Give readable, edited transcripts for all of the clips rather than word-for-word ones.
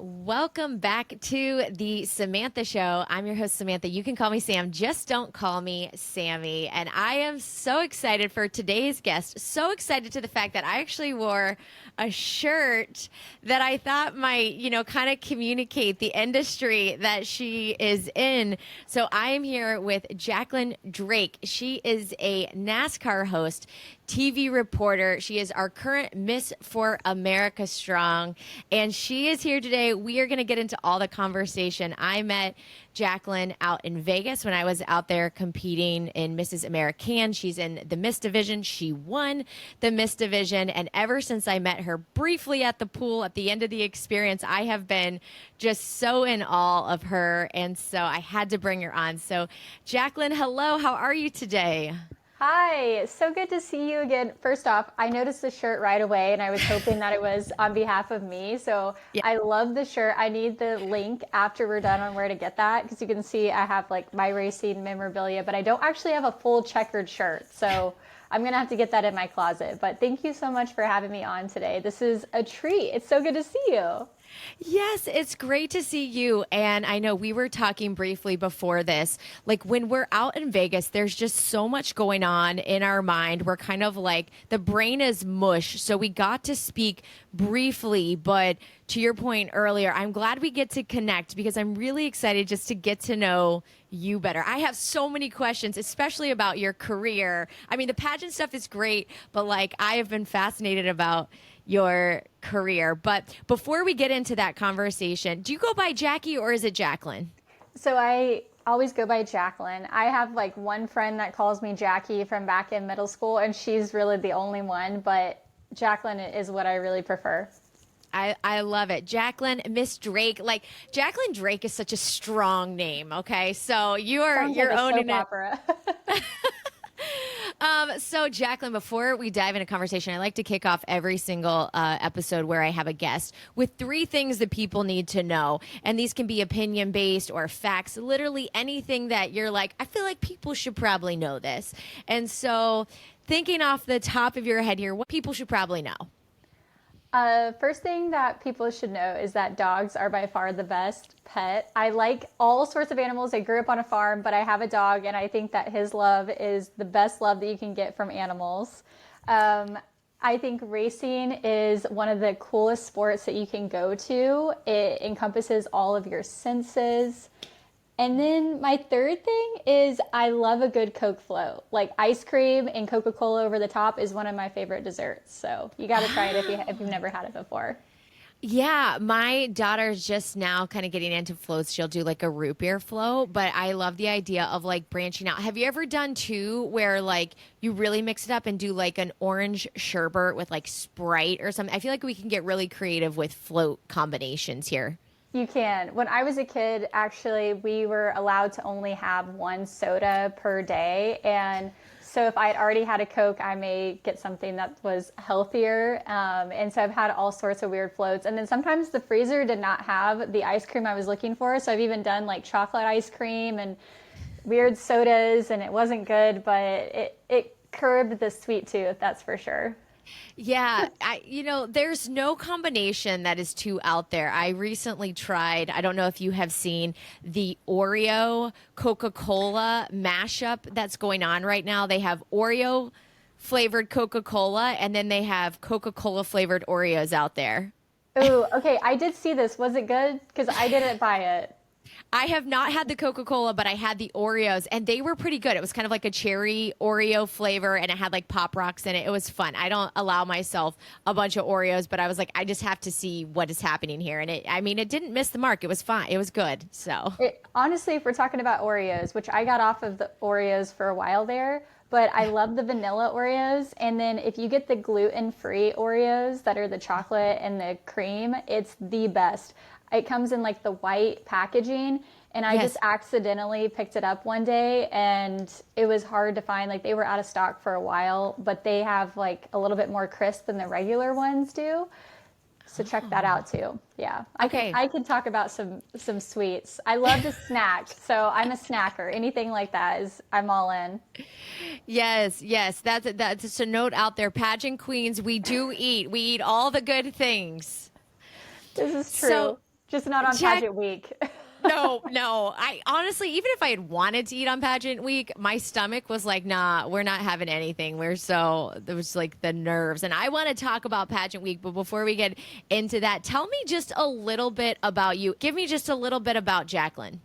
Welcome back to the Samantha Show. I'm your host, Samantha. You can call me Sam. Just don't call me Sammy. And I am so excited for today's guest. So excited to the fact that I actually wore a shirt that I thought might, kind of communicate the industry that she is in. So I am here with Jacklyn Drake. She is a NASCAR host, TV reporter. She is our current Miss for America Strong, and she is here today. We are going to get into all the conversation. I met Jacklyn out in Vegas when I was out there competing in Mrs. American. She's in the Miss Division. She won the Miss Division, and ever since I met her briefly at the pool at the end of the experience, I have been just so in awe of her, and so I had to bring her on. So, Jacklyn, hello. How are you today? Hi, so good to see you again. First off, I noticed the shirt right away and I was hoping that it was on behalf of me. So Yeah. I love the shirt. I need the link after we're done on where to get that because you can see I have like my racing memorabilia, but I don't actually have a full checkered shirt. So I'm going to have to get that in my closet. But thank you so much for having me on today. This is a treat. It's so good to see you. Yes, it's great to see you. And I know we were talking briefly before this. Like when we're out in Vegas, there's just so much going on in our mind. We're kind of like the brain is mush. So we got to speak briefly. But to your point earlier, I'm glad we get to connect because I'm really excited just to get to know you better. I have so many questions, especially about your career. I mean, the pageant stuff is great, but like I have been fascinated about your career. But before we get into that conversation, do you go by Jackie or is it Jacklyn? So I always go by Jacklyn. I have like one friend that calls me Jackie from back in middle school, and she's really the only one, but Jacklyn is what I really prefer. I love it. Jacklyn, Miss Drake. Like Jacklyn Drake is such a strong name. Okay. So Sounds you're like a owning soap it. opera. So Jacklyn, before we dive into conversation, I like to kick off every single episode where I have a guest with three things that people need to know. And these can be opinion based or facts, literally anything that you're like, I feel like people should probably know this. And so thinking off the top of your head here, what people should probably know. First thing that people should know is that dogs are by far the best pet. I like all sorts of animals. I grew up on a farm, but I have a dog, and I think that his love is the best love that you can get from animals. I think racing is one of the coolest sports that you can go to. It encompasses all of your senses. And then my third thing is I love a good Coke float. Like ice cream and Coca-Cola over the top is one of my favorite desserts. So you got to try it if you've never had it before. Yeah, my daughter's just now kind of getting into floats. She'll do like a root beer float, but I love the idea of like branching out. Have you ever done two where like you really mix it up and do like an orange sherbet with like Sprite or something? I feel like we can get really creative with float combinations here. You can. When I was a kid, actually, we were allowed to only have one soda per day. And so if I had already had a Coke, I may get something that was healthier. And so I've had all sorts of weird floats. And then sometimes the freezer did not have the ice cream I was looking for. So I've even done like chocolate ice cream and weird sodas, and it wasn't good, but it curbed the sweet tooth, that's for sure. Yeah, there's no combination that is too out there. I recently tried, I don't know if you have seen the Oreo Coca-Cola mashup that's going on right now. They have Oreo flavored Coca-Cola and then they have Coca-Cola flavored Oreos out there. Oh, okay. I did see this. Was it good? Because I didn't buy it. I have not had the Coca-Cola, but I had the Oreos and they were pretty good. It was kind of like a cherry Oreo flavor and it had like Pop Rocks in it. It was fun. I don't allow myself a bunch of Oreos, but I was like, I just have to see what is happening here. And it didn't miss the mark. It was fine. It was good. So Honestly, if we're talking about Oreos, which I got off of the Oreos for a while there, but I love the vanilla Oreos. And then if you get the gluten-free Oreos that are the chocolate and the cream, it's the best. It comes in like the white packaging, and I just accidentally picked it up one day and it was hard to find. Like they were out of stock for a while, but they have like a little bit more crisp than the regular ones do. So check that out too. Yeah. Okay. I could talk about some sweets. I love to snack. So I'm a snacker. Anything like that I'm all in. Yes, yes. That's just a note out there. Pageant queens, we do eat. We eat all the good things. This is true. So just not on pageant week. No. I honestly, even if I had wanted to eat on pageant week, my stomach was like, nah, we're not having anything. There was like the nerves. And I want to talk about pageant week, but before we get into that, tell me just a little bit about you. Give me just a little bit about Jacklyn.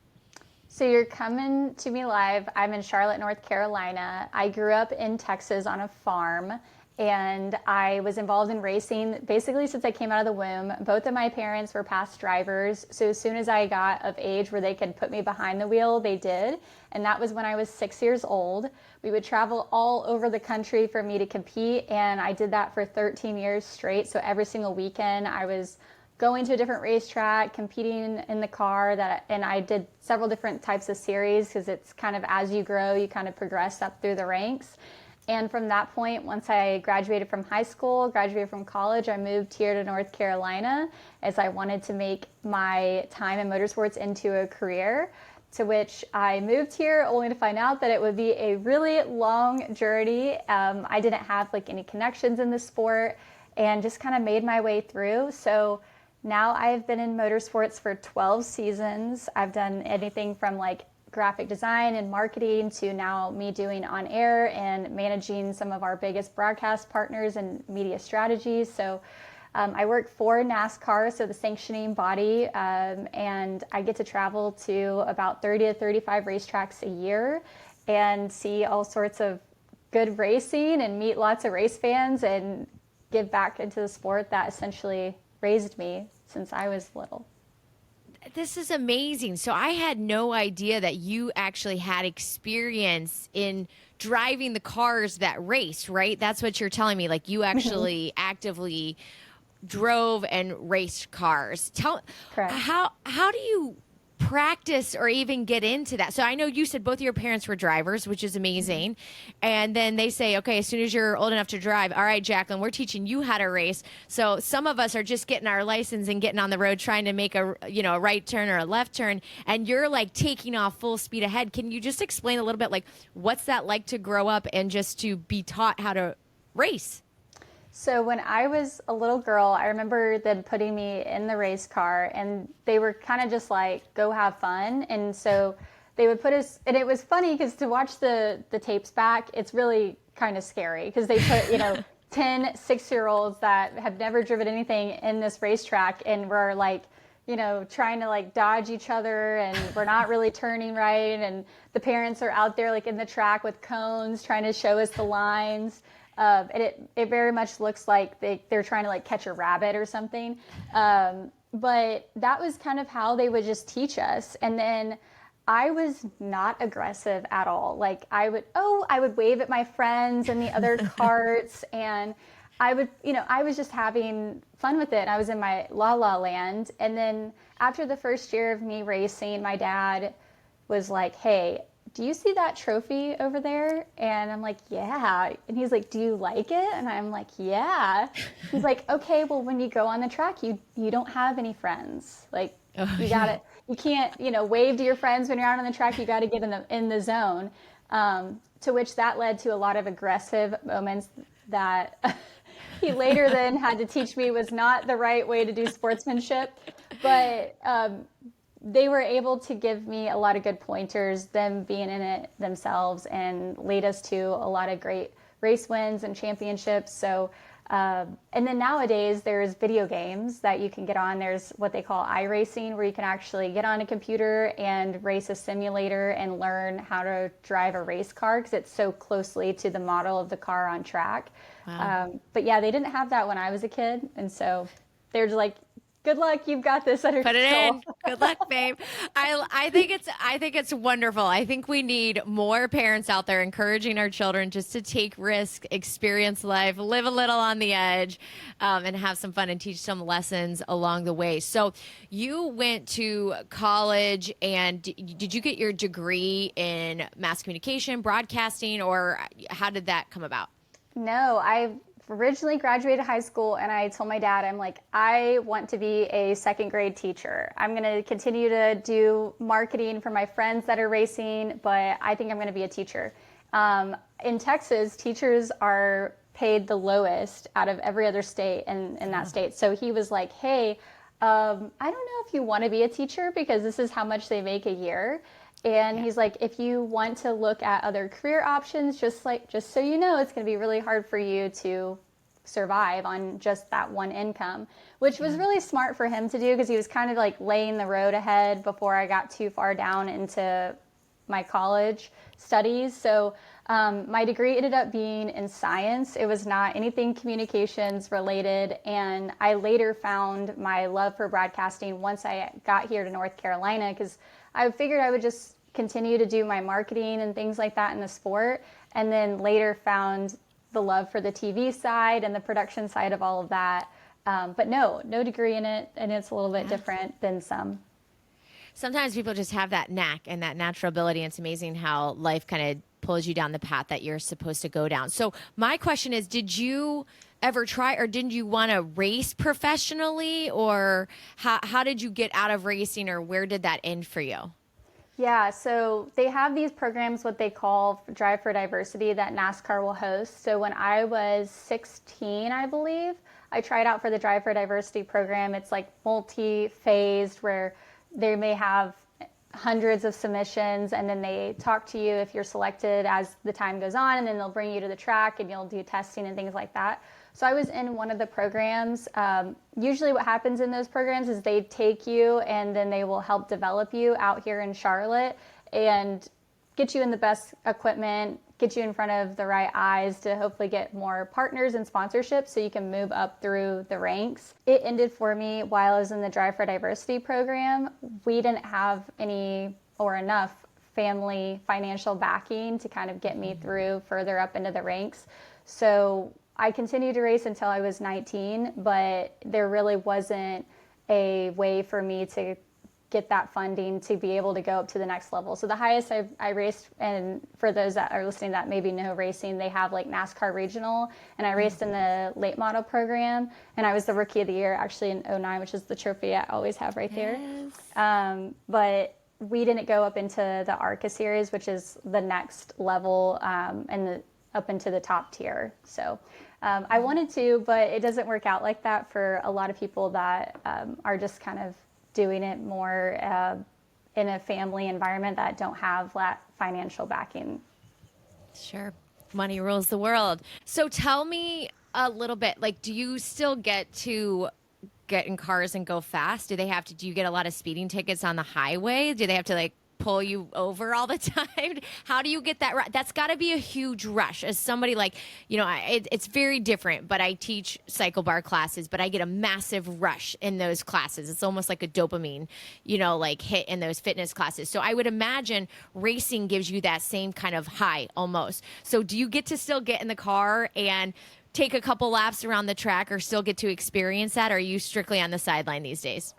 So you're coming to me live. I'm in Charlotte, North Carolina. I grew up in Texas on a farm, and I was involved in racing basically since I came out of the womb. Both of my parents were past drivers, so as soon as I got of age where they could put me behind the wheel, they did. And that was when I was 6 years old. We would travel all over the country for me to compete, and I did that for 13 years straight. So every single weekend I was going to a different racetrack, competing in the car, and I did several different types of series because it's kind of as you grow, you kind of progress up through the ranks. And from that point, once I graduated from high school, graduated from college, I moved here to North Carolina as I wanted to make my time in motorsports into a career, to which I moved here only to find out that it would be a really long journey. I didn't have like any connections in the sport and just kind of made my way through. So now I've been in motorsports for 12 seasons. I've done anything from like graphic design and marketing to now me doing on air and managing some of our biggest broadcast partners and media strategies. So I work for NASCAR, so the sanctioning body, and I get to travel to about 30 to 35 racetracks a year and see all sorts of good racing and meet lots of race fans and give back into the sport that essentially raised me since I was little. This is amazing. So I had no idea that you actually had experience in driving the cars that race, right? That's what you're telling me. Like you actually actively drove and raced cars. Correct. How do you practice or even get into that? So I know you said both of your parents were drivers, which is amazing. And then they say, okay, as soon as you're old enough to drive, all right, Jacklyn, we're teaching you how to race. So some of us are just getting our license and getting on the road trying to make a right turn or a left turn, and you're like taking off full speed ahead. Can you just explain a little bit like what's that like to grow up and just to be taught how to race? So when I was a little girl, I remember them putting me in the race car, and they were kind of just like, go have fun. And so they would put us, and it was funny because to watch the tapes back, it's really kind of scary because they put, 10 6-year-olds that have never driven anything in this racetrack, and we're like, trying to like dodge each other, and we're not really turning right. And the parents are out there like in the track with cones trying to show us the lines. And it very much looks like they're trying to like catch a rabbit or something. But that was kind of how they would just teach us. And then I was not aggressive at all. Like I would wave at my friends and the other carts, and I was just having fun with it. I was in my la la land. And then after the first year of me racing, my dad was like, hey, do you see that trophy over there? And I'm like, yeah. And he's like, do you like it? And I'm like, yeah. He's like, okay, well, when you go on the track, you don't have any friends. Like you can't, wave to your friends when you're out on the track. You got to get in the zone. To which that led to a lot of aggressive moments that he later then had to teach me was not the right way to do sportsmanship. But they were able to give me a lot of good pointers, them being in it themselves, and lead us to a lot of great race wins and championships. So, and then nowadays there's video games that you can get on. There's what they call iRacing, where you can actually get on a computer and race a simulator and learn how to drive a race car because it's so closely to the model of the car on track. Wow. But yeah, they didn't have that when I was a kid. And so they're just like, good luck. You've got this under control. Put it in. Good luck, babe. I think it's wonderful. I think we need more parents out there encouraging our children just to take risks, experience life, live a little on the edge, and have some fun and teach some lessons along the way. So you went to college, and did you get your degree in mass communication, broadcasting, or how did that come about? No, I originally graduated high school, and I told my dad, I'm like, I want to be a second grade teacher. I'm going to continue to do marketing for my friends that are racing, but I think I'm going to be a teacher. In Texas, teachers are paid the lowest out of every other state in that state. So he was like, hey, I don't know if you want to be a teacher because this is how much they make a year. And he's like, if you want to look at other career options, just so you know, it's going to be really hard for you to survive on just that one income, which was really smart for him to do because he was kind of like laying the road ahead before I got too far down into my college studies. So my degree ended up being in science. It was not anything communications related. And I later found my love for broadcasting once I got here to North Carolina, because I figured I would just continue to do my marketing and things like that in the sport. And then later found the love for the TV side and the production side of all of that. But no degree in it. And it's a little bit different than some. Sometimes people just have that knack and that natural ability. And it's amazing how life kind of pulls you down the path that you're supposed to go down. So my question is, did you ever try, or didn't you want to race professionally, or how did you get out of racing, or where did that end for you? Yeah, so they have these programs, what they call Drive for Diversity, that NASCAR will host. So when I was 16, I believe, I tried out for the Drive for Diversity program. It's like multi-phased, where they may have hundreds of submissions, and then they talk to you if you're selected as the time goes on, and then they'll bring you to the track and you'll do testing and things like that. So I was in one of the programs. Usually what happens in those programs is they take you and then they will help develop you out here in Charlotte and get you in the best equipment, get you in front of the right eyes to hopefully get more partners and sponsorships so you can move up through the ranks. It ended for me while I was in the Drive for Diversity program. We didn't have any or enough family financial backing to kind of get me through further up into the ranks. So I continued to race until I was 19, but there really wasn't a way for me to get that funding to be able to go up to the next level. So the highest I raced, and for those that are listening that maybe know racing, they have like NASCAR regional, and I raced in the late model program, and I was the rookie of the year actually in '09, which is the trophy I always have right there. But we didn't go up into the ARCA series, which is the next level, and up into the top tier. So I wanted to, but it doesn't work out like that for a lot of people that are just kind of doing it more in a family environment that don't have that financial backing. Sure. Money rules the world. So tell me a little bit, like, do you still get to get in cars and go fast? Do you get a lot of speeding tickets on the highway? Do they have to like pull you over all the time? How do you get that? That's got to be a huge rush as somebody like, it's very different, but I teach cycle bar classes, but I get a massive rush in those classes. It's almost like a dopamine, like hit in those fitness classes. So I would imagine racing gives you that same kind of high almost. So do you get to still get in the car and take a couple laps around the track, or still get to experience that? Or are you strictly on the sideline these days?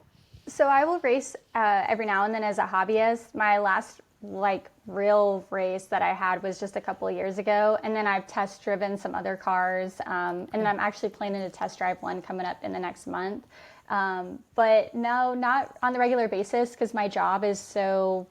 So I will race every now and then as a hobbyist. My last real race that I had was just a couple of years ago, and then I've test driven some other cars, and I'm actually planning to test drive one coming up in the next month. But no, not on the regular basis, because my job is so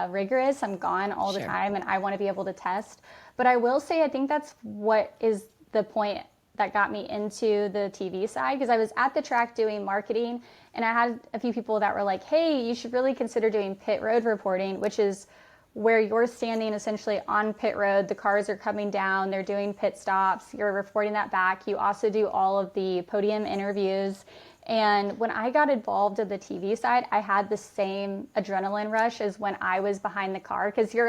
rigorous. I'm gone all the time, and I want to be able to test. But I will say I think that's what is the point that got me into the TV side, because I was at the track doing marketing, and I had a few people that were like, hey, you should really consider doing pit road reporting, which is where you're standing essentially on pit road. The cars are coming down, they're doing pit stops, you're reporting that back. You also do all of the podium interviews. And when I got involved in the TV side, I had the same adrenaline rush as when I was behind the car, because you're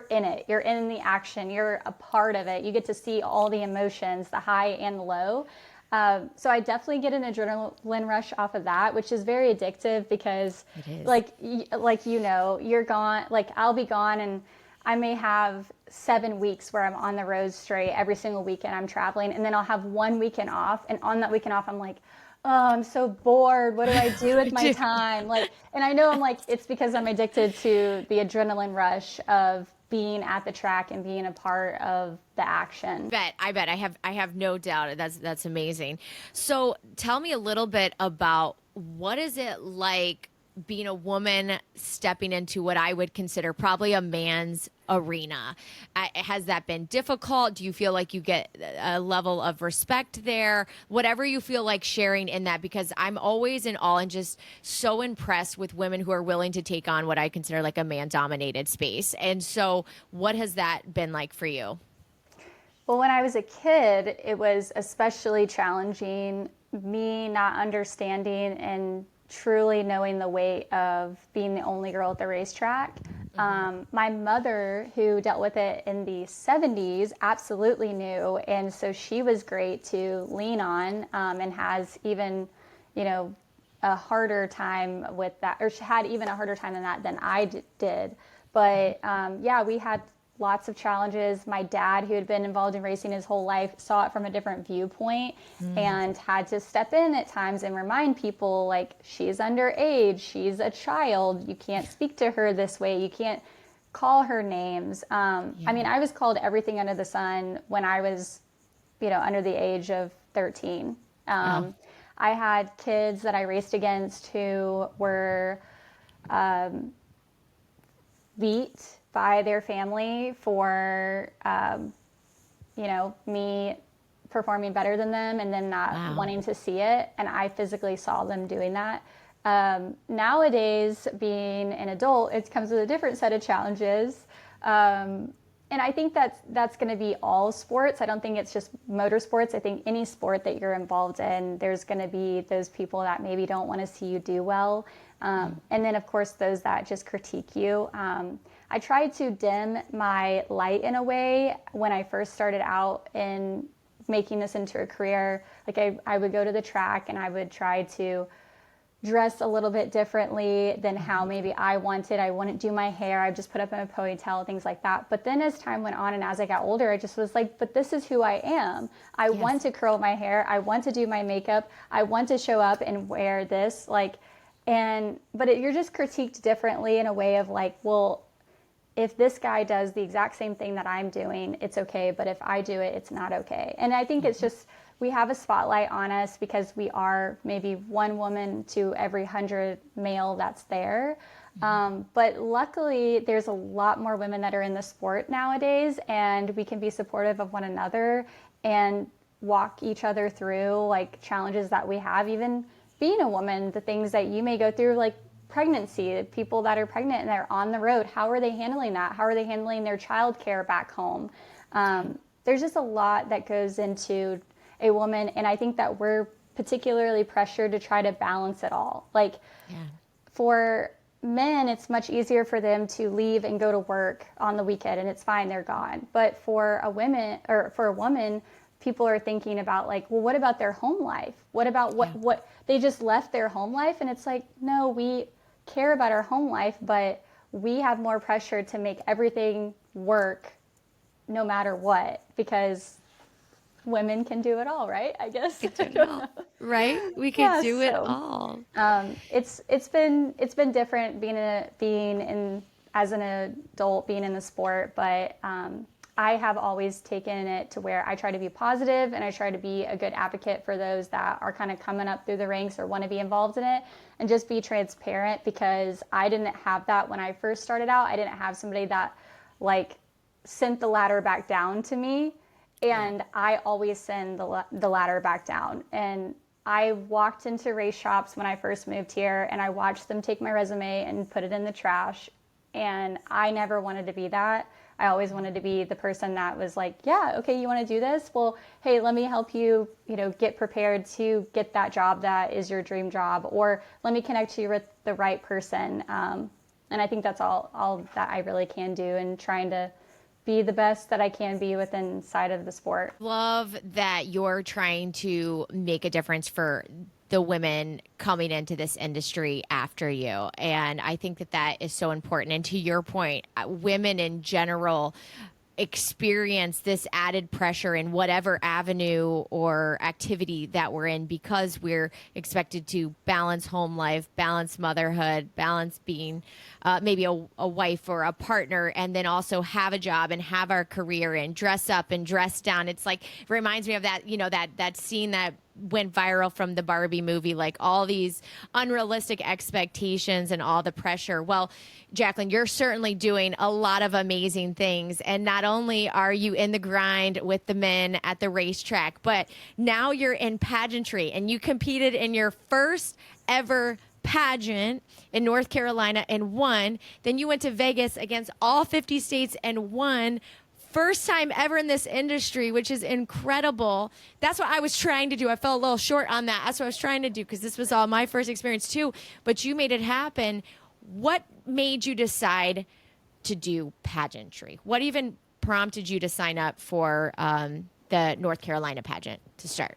in it, you're in the action, you're a part of it. You get to see all the emotions, the high and the low. So I definitely get an adrenaline rush off of that, which is very addictive, because you're gone, I'll be gone, and I may have 7 weeks where I'm on the road straight every single weekend I'm traveling, and then I'll have 1 weekend off, and on that weekend off I'm like, oh, I'm so bored. What do I do with my time? And I know it's because I'm addicted to the adrenaline rush of being at the track and being a part of the action. I bet. I have no doubt. That's amazing. So tell me a little bit about, what is it like being a woman stepping into what I would consider probably a man's arena. Has that been difficult? Do you feel like you get a level of respect there? Whatever you feel like sharing in that, because I'm always in awe and just so impressed with women who are willing to take on what I consider like a man-dominated space. And so what has that been like for you? Well, when I was a kid, it was especially challenging, me not understanding and truly knowing the weight of being the only girl at the racetrack. My mother, who dealt with it in the 70s, absolutely knew. And so she was great to lean on, and has even, a harder time with that, or she had even a harder time than I did. But yeah, we had lots of challenges. My dad, who had been involved in racing his whole life, saw it from a different viewpoint and had to step in at times and remind people, like, she's underage, she's a child, you can't speak to her this way, you can't call her names. I mean, I was called everything under the sun when I was, under the age of 13. I had kids that I raced against who were beat by their family for, me performing better than them and then not wanting to see it. And I physically saw them doing that. Nowadays, being an adult, it comes with a different set of challenges. And I think that's going to be all sports. I don't think it's just motorsports. I think any sport that you're involved in, there's going to be those people that maybe don't want to see you do well. And then, of course, those that just critique you. I tried to dim my light in a way when I first started out in making this into a career. Like I would go to the track and I would try to dress a little bit differently than how maybe I wanted. I wouldn't do my hair. I just put up in a ponytail, things like that. But then as time went on and as I got older, I just was like, but this is who I am. I want to curl my hair. I want to do my makeup. I want to show up and wear this. But you're just critiqued differently in a way of like, well, if this guy does the exact same thing that I'm doing, it's okay. But if I do it, it's not okay. And I think it's just, we have a spotlight on us because we are maybe one woman to every 100 male that's there. But luckily, there's a lot more women that are in the sport nowadays, and we can be supportive of one another and walk each other through like challenges that we have. Even being a woman, the things that you may go through, like pregnancy, people that are pregnant and they're on the road, how are they handling that? How are they handling their childcare back home? There's just a lot that goes into a woman, and I think that we're particularly pressured to try to balance it all. For men, it's much easier for them to leave and go to work on the weekend, and it's fine, they're gone. But for a woman, people are thinking about like, well, what about their home life? What about what they just left their home life? And it's like, no, we care about our home life, but we have more pressure to make everything work no matter what, because women can do it all, right? I guess. Right? We can do it all. It's been different being as an adult, being in the sport, but I have always taken it to where I try to be positive and I try to be a good advocate for those that are kind of coming up through the ranks or want to be involved in it, and just be transparent, because I didn't have that when I first started out. I didn't have somebody that like sent the ladder back down to me, and I always send the ladder back down. And I walked into race shops when I first moved here and I watched them take my resume and put it in the trash, and I never wanted to be that. I always wanted to be the person that was like, yeah, okay, you want to do this? Well, hey, let me help you, get prepared to get that job that is your dream job, or let me connect you with the right person. And I think that's all that I really can do, and trying to be the best that I can be within inside of the sport. Love that you're trying to make a difference for the women coming into this industry after you. And I think that is so important. And to your point, women in general experience this added pressure in whatever avenue or activity that we're in, because we're expected to balance home life, balance motherhood, balance being maybe a wife or a partner, and then also have a job and have our career and dress up and dress down. It's like, it reminds me of that, that scene that went viral from the Barbie movie, like all these unrealistic expectations and all the pressure. Well, Jacklyn, you're certainly doing a lot of amazing things. And not only are you in the grind with the men at the racetrack, but now you're in pageantry and you competed in your first ever pageant in North Carolina and won. Then you went to Vegas against all 50 states and won. First time ever in this industry, which is incredible. That's what I was trying to do. I fell a little short on that. That's what I was trying to do because this was all my first experience too. But you made it happen. What made you decide to do pageantry? What even prompted you to sign up for the North Carolina pageant to start?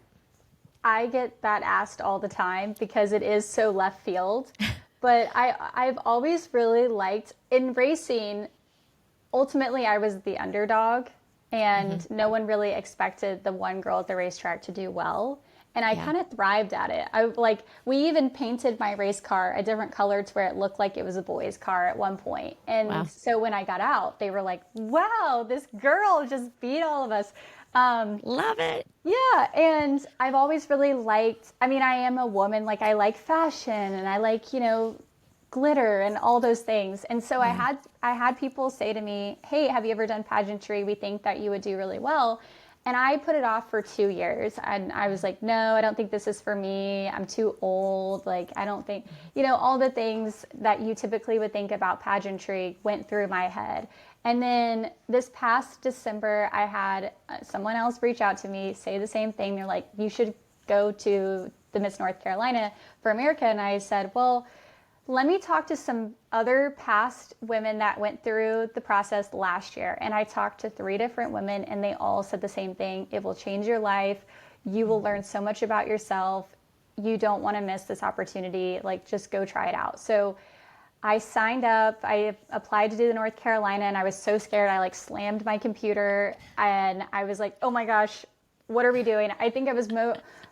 I get that asked all the time because it is so left field. But I've always really liked in racing. Ultimately, I was the underdog, and no one really expected the one girl at the racetrack to do well. And I kind of thrived at it. We even painted my race car a different color to where it looked like it was a boy's car at one point. And so when I got out, they were like, wow, this girl just beat all of us. Love it. Yeah. And I've always really liked, I am a woman, like I like fashion and I like, glitter and all those things. And so I had people say to me, hey, have you ever done pageantry? We think that you would do really well. And I put it off for 2 years. And I was like, no, I don't think this is for me. I'm too old. Like, I don't think, all the things that you typically would think about pageantry went through my head. And then this past December, I had someone else reach out to me, say the same thing. They're like, you should go to the Miss North Carolina for America. And I said, well, let me talk to some other past women that went through the process last year. And I talked to 3 different women and they all said the same thing. It will change your life. You will learn so much about yourself. You don't want to miss this opportunity. Like, just go try it out. So I signed up. I applied to do the North Carolina and I was so scared. I slammed my computer and I was like, oh my gosh, what are we doing? I think I was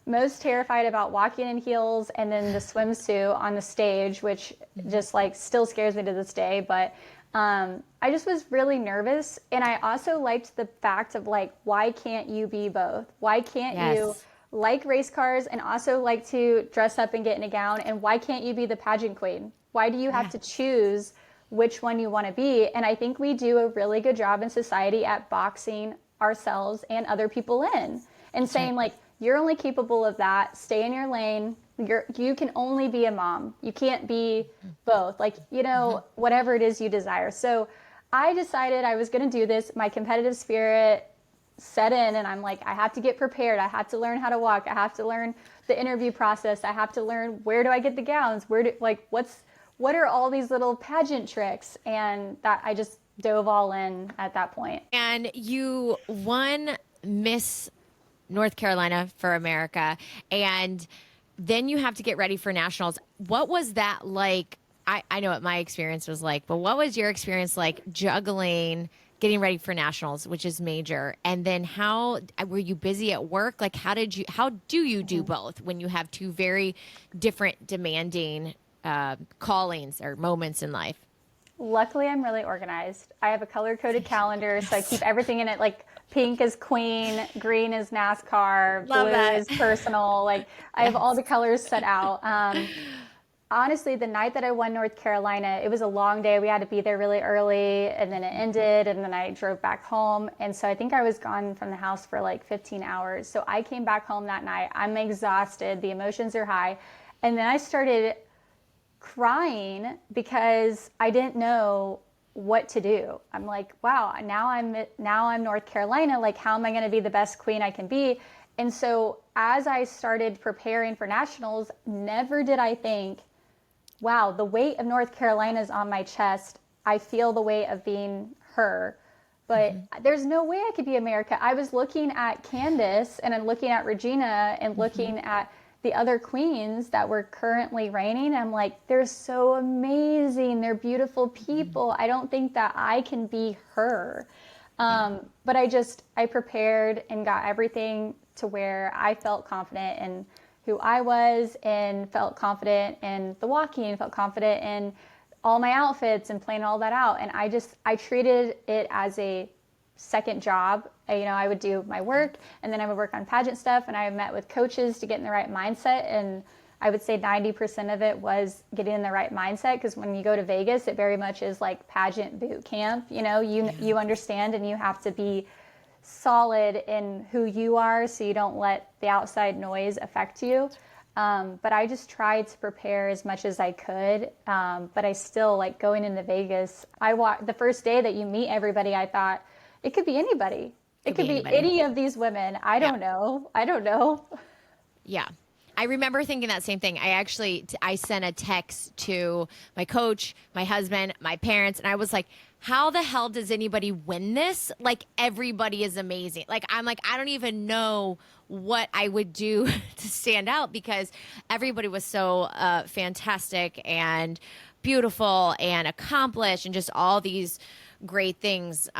most terrified about walking in heels and then the swimsuit on the stage, which just still scares me to this day. But I just was really nervous. And I also liked the fact of why can't you be both? Why can't you like race cars and also like to dress up and get in a gown? And why can't you be the pageant queen? Why do you have to choose which one you want to be? And I think we do a really good job in society at boxing ourselves and other people in and saying you're only capable of that. Stay in your lane. You can only be a mom. You can't be both. Whatever it is you desire. So I decided I was going to do this. My competitive spirit set in and I'm like, I have to get prepared. I have to learn how to walk. I have to learn the interview process. I have to learn, where do I get the gowns? What are all these little pageant tricks? And that I just dove all in at that point. And you won Miss North Carolina for America, and then you have to get ready for nationals. What was that like? I know what my experience was like, but what was your experience like juggling getting ready for nationals, which is major? And then how were you busy at work? How do you do both when you have 2 very different demanding callings or moments in life? Luckily, I'm really organized. I have a color-coded calendar, so I keep everything in it. Pink is queen, green is NASCAR, blue is personal. I have all the colors set out. Honestly, the night that I won North Carolina, it was a long day. We had to be there really early, and then it ended, and then I drove back home. And so I think I was gone from the house for 15 hours. So I came back home that night. I'm exhausted. The emotions are high. And then I started crying because I didn't know what to do. I'm like, wow, now I'm North Carolina. How am I going to be the best queen I can be? And so as I started preparing for nationals, never did I think, wow, the weight of North Carolina is on my chest. I feel the weight of being her. But there's no way I could be America. I was looking at Candace and I'm looking at Regina and looking at the other queens that were currently reigning. I'm like, they're so amazing. They're beautiful people. I don't think that I can be her. But I prepared and got everything to where I felt confident in who I was and felt confident in the walking, felt confident in all my outfits and planning all that out. And I treated it as a second job. I would do my work and then I would work on pageant stuff, and I met with coaches to get in the right mindset. And I would say 90% of it was getting in the right mindset, because when you go to Vegas, it very much is like pageant boot camp. You understand, and you have to be solid in who you are so you don't let the outside noise affect you. But I just tried to prepare as much as I could. But I still, like, going into Vegas, the first day that you meet everybody, I thought it could be anybody. It could be any of these women. I don't know. Yeah. I remember thinking that same thing. I sent a text to my coach, my husband, my parents, and I was like, how the hell does anybody win this? Like, everybody is amazing. Like, I'm like, I don't even know what I would do to stand out, because everybody was so fantastic and beautiful and accomplished and just all these great things.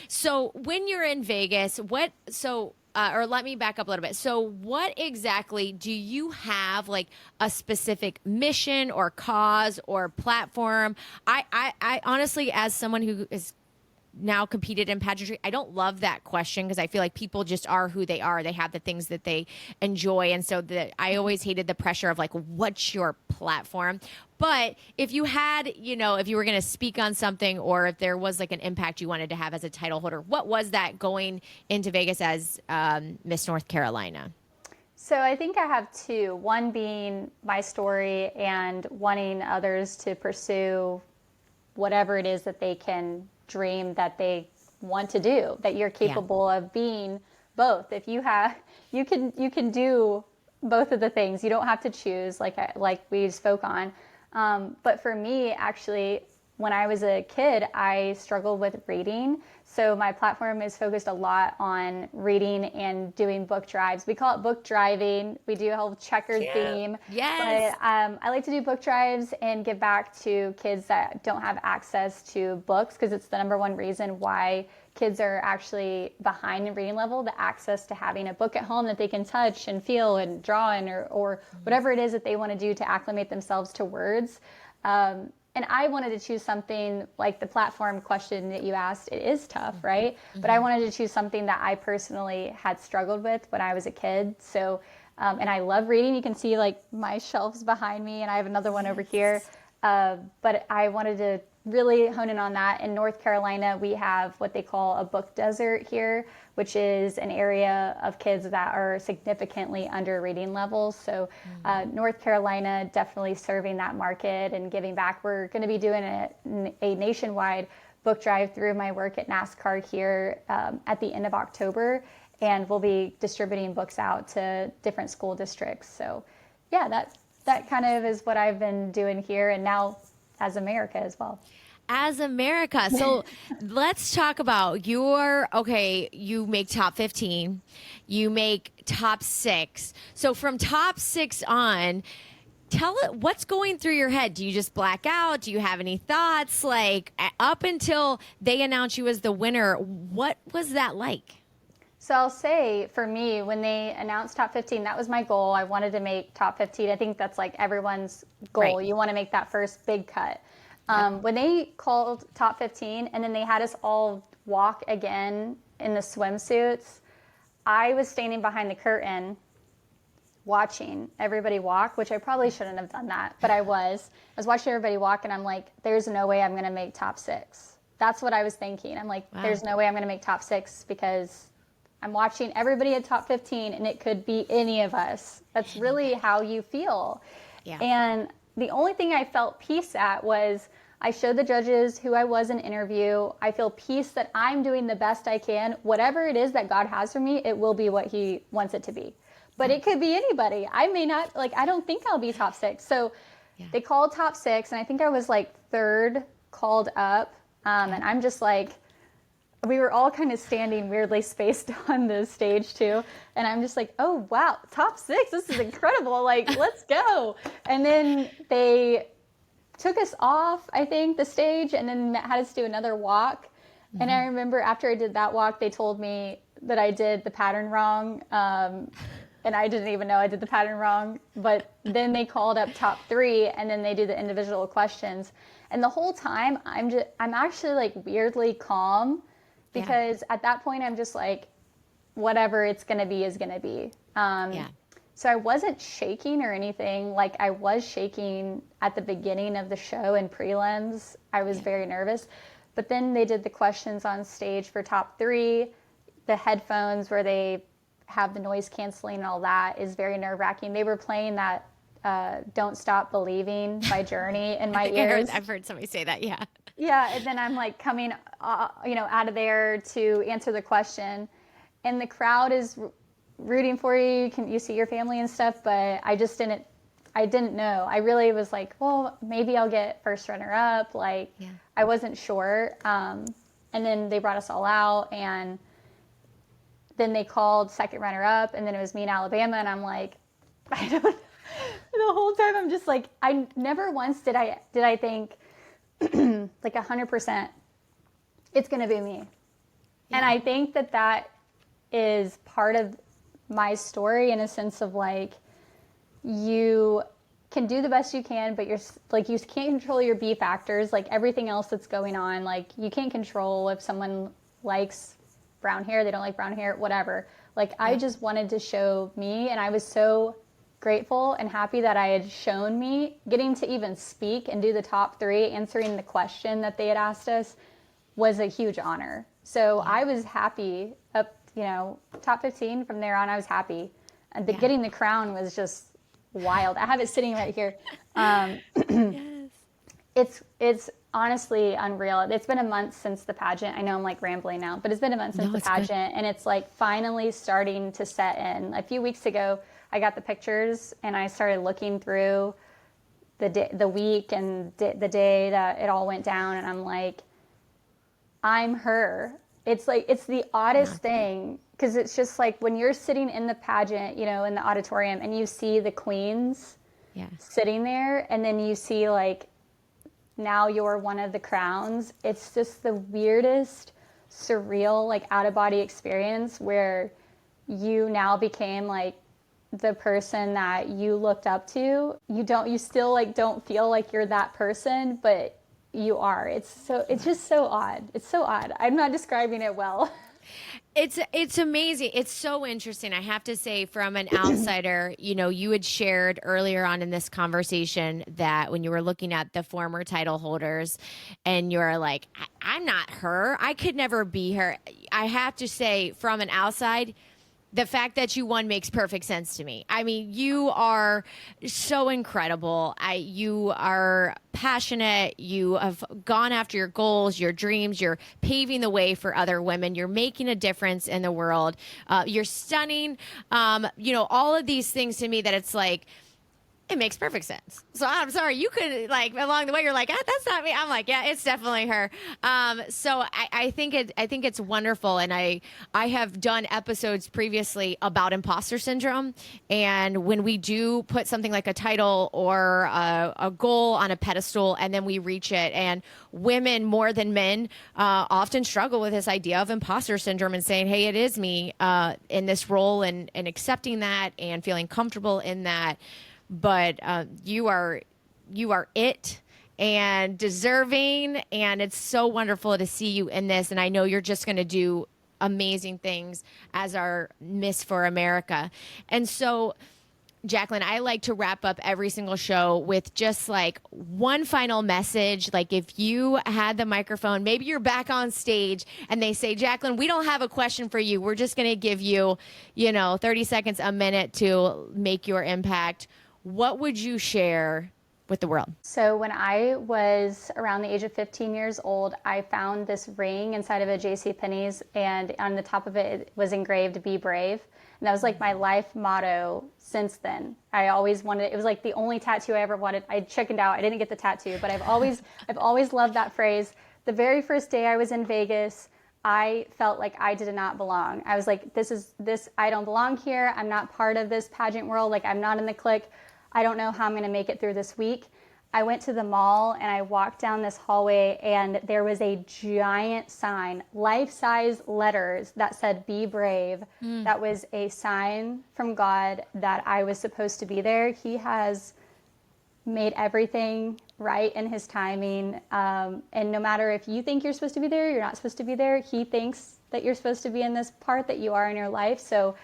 So when you're in Vegas, or let me back up a little bit. So what exactly do you have, like a specific mission or cause or platform? I honestly, as someone who is now competed in pageantry, I don't love that question, because I feel like people just are who they are. They have the things that they enjoy. And so I always hated the pressure of like, what's your platform? But if you had, if you were going to speak on something, or if there was like an impact you wanted to have as a title holder, what was that going into Vegas as Miss North Carolina? So I think I have two. One being my story and wanting others to pursue whatever it is that they can dream that they want to do, that you're capable of being both. If you can do both of the things. You don't have to choose, like we spoke on. But for me, actually, when I was a kid, I struggled with reading. So my platform is focused a lot on reading and doing book drives. We call it book driving. We do a whole checkered theme. Yes. But I like to do book drives and give back to kids that don't have access to books, because it's the number one reason why kids are actually behind in reading level, the access to having a book at home that they can touch and feel and draw in, or whatever it is that they want to do to acclimate themselves to words. And I wanted to choose something like the platform question that you asked. It is tough, right? Mm-hmm. But I wanted to choose something that I personally had struggled with when I was a kid. So, and I love reading. You can see like my shelves behind me, and I have another one over here. But I wanted to really hone in on that. In North Carolina, we have what they call a book desert here, which is an area of kids that are significantly under reading levels. So North Carolina definitely serving that market and giving back. We're going to be doing a nationwide book drive through my work at NASCAR here at the end of October, and we'll be distributing books out to different school districts. So yeah, that kind of is what I've been doing here, and now as America as well. As America. So let's talk about you make top 15, you make top 6. So from top 6 on, tell it what's going through your head. Do you just black out? Do you have any thoughts? Like, up until they announce you as the winner, what was that like? So I'll say, for me, when they announced top 15, that was my goal. I wanted to make top 15. I think that's like everyone's goal. Right. You want to make that first big cut. When they called top 15 and then they had us all walk again in the swimsuits, I was standing behind the curtain watching everybody walk, which I probably shouldn't have done that, but I was watching everybody walk, and I'm like, there's no way I'm going to make top 6. That's what I was thinking. I'm like, There's no way I'm going to make top 6, because I'm watching everybody at top 15 and it could be any of us. That's really how you feel. Yeah. And the only thing I felt peace at was I showed the judges who I was in interview. I feel peace that I'm doing the best I can. Whatever it is that God has for me, it will be what he wants it to be. But it could be anybody. I may not, I don't think I'll be top 6. So they called top 6, and I think I was like 3rd called up. And I'm just like, we were all kind of standing weirdly spaced on the stage too. And I'm just like, oh, wow, top 6, this is incredible. Let's go. And then they took us off, I think, the stage, and then had us do another walk. Mm-hmm. And I remember after I did that walk, they told me that I did the pattern wrong. And I didn't even know I did the pattern wrong. But then they called up top 3, and then they do the individual questions. And the whole time, I'm actually weirdly calm, because at that point I'm just like, whatever it's going to be is going to be. So I wasn't shaking or anything. Like I was shaking at the beginning of the show in prelims. I was very nervous. But then they did the questions on stage for top 3. The headphones where they have the noise canceling and all that is very nerve-wracking. They were playing that Don't Stop Believing by Journey in my ears. I've heard somebody say that, yeah. Yeah, and then I'm like coming out of there to answer the question. And the crowd is rooting for you. You see your family and stuff, but I didn't know. I really was like, well, maybe I'll get first runner up. Like, I wasn't sure. And then they brought us all out, and then they called second runner up, and then it was me in Alabama, and I'm like, I don't know. The whole time I'm just like, I never once did I think like 100% it's going to be me. And I think that is part of my story in a sense of like, you can do the best you can, but you're like, you can't control your B factors, like everything else that's going on. Like you can't control if someone likes brown hair, they don't like brown hair, whatever. Like I just wanted to show me, and I was so grateful and happy that I had shown me. Getting to even speak and do the top 3, answering the question that they had asked us was a huge honor. So I was happy up, top 15 from there on. I was happy. And getting the crown was just wild. I have it sitting right here. It's honestly unreal. It's been a month since the pageant. I know I'm like rambling now, but it's been a month since the pageant, and it's like finally starting to set in. A few weeks ago, I got the pictures and I started looking through the week and the day that it all went down, and I'm like, I'm her. It's like, it's the oddest thing, because it's just like when you're sitting in the pageant, in the auditorium, and you see the queens sitting there, and then you see like, now you're one of the crowns. It's just the weirdest, surreal, like out of body experience where you now became like the person that you looked up to. You still like don't feel like you're that person, but you are. It's just so odd. It's so odd. I'm not describing it well. It's amazing. It's so interesting. I have to say, from an outsider, you had shared earlier on in this conversation that when you were looking at the former title holders and you're like, I'm not her. I could never be her. I have to say, from an outside, the fact that you won makes perfect sense to me. I mean, you are so incredible. You are passionate. You have gone after your goals, your dreams. You're paving the way for other women. You're making a difference in the world. You're stunning. All of these things to me that it's like, it makes perfect sense. So I'm sorry, you could like along the way you're like, that's not me. I'm like, yeah, it's definitely her. So I think it's wonderful, and I have done episodes previously about imposter syndrome, and when we do put something like a title or a goal on a pedestal, and then we reach it, and women more than men often struggle with this idea of imposter syndrome and saying, hey, it is me in this role, and accepting that and feeling comfortable in that. But you are it and deserving, and it's so wonderful to see you in this. And I know you're just going to do amazing things as our Miss for America. And so, Jacklyn, I like to wrap up every single show with just like one final message. Like if you had the microphone, maybe you're back on stage and they say, Jacklyn, we don't have a question for you. We're just going to give you, 30 seconds, a minute to make your impact. What would you share with the world? So when I was around the age of 15 years old, I found this ring inside of a JCPenney's, and on the top of it was engraved, "Be brave." And that was like my life motto since then. I always wanted, it was like the only tattoo I ever wanted. I chickened out. I didn't get the tattoo, but I've always loved that phrase. The very first day I was in Vegas, I felt like I did not belong. I was like, I don't belong here. I'm not part of this pageant world. Like, I'm not in the clique. I don't know how I'm going to make it through this week. I went to the mall and I walked down this hallway, and there was a giant sign, life-size letters that said, "Be brave." That was a sign from God that I was supposed to be there. He has made everything right in his timing. And no matter if you think you're supposed to be there, you're not supposed to be there, he thinks that you're supposed to be in this part that you are in your life. So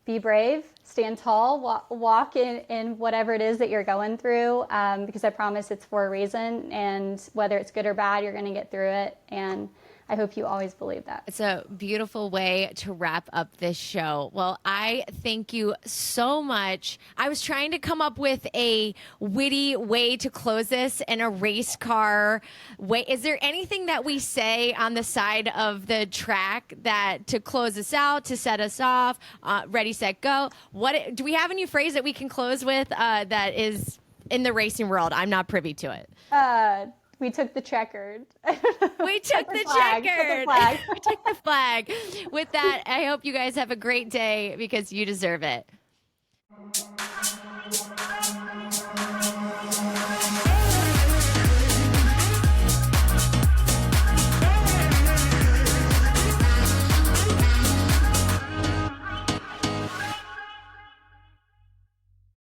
be brave, stand tall, walk in whatever it is that you're going through, because I promise it's for a reason. And whether it's good or bad, you're going to get through it. And I hope you always believe that. It's a beautiful way to wrap up this show. Well, I thank you so much. I was trying to come up with a witty way to close this in a race car way. Is there anything that we say on the side of the track that to close us out, to set us off, ready, set, go? What do we have a new phrase that we can close with that is in the racing world? I'm not privy to it. We took the checkered. We took the checkered. We took the flag. With that, I hope you guys have a great day because you deserve it.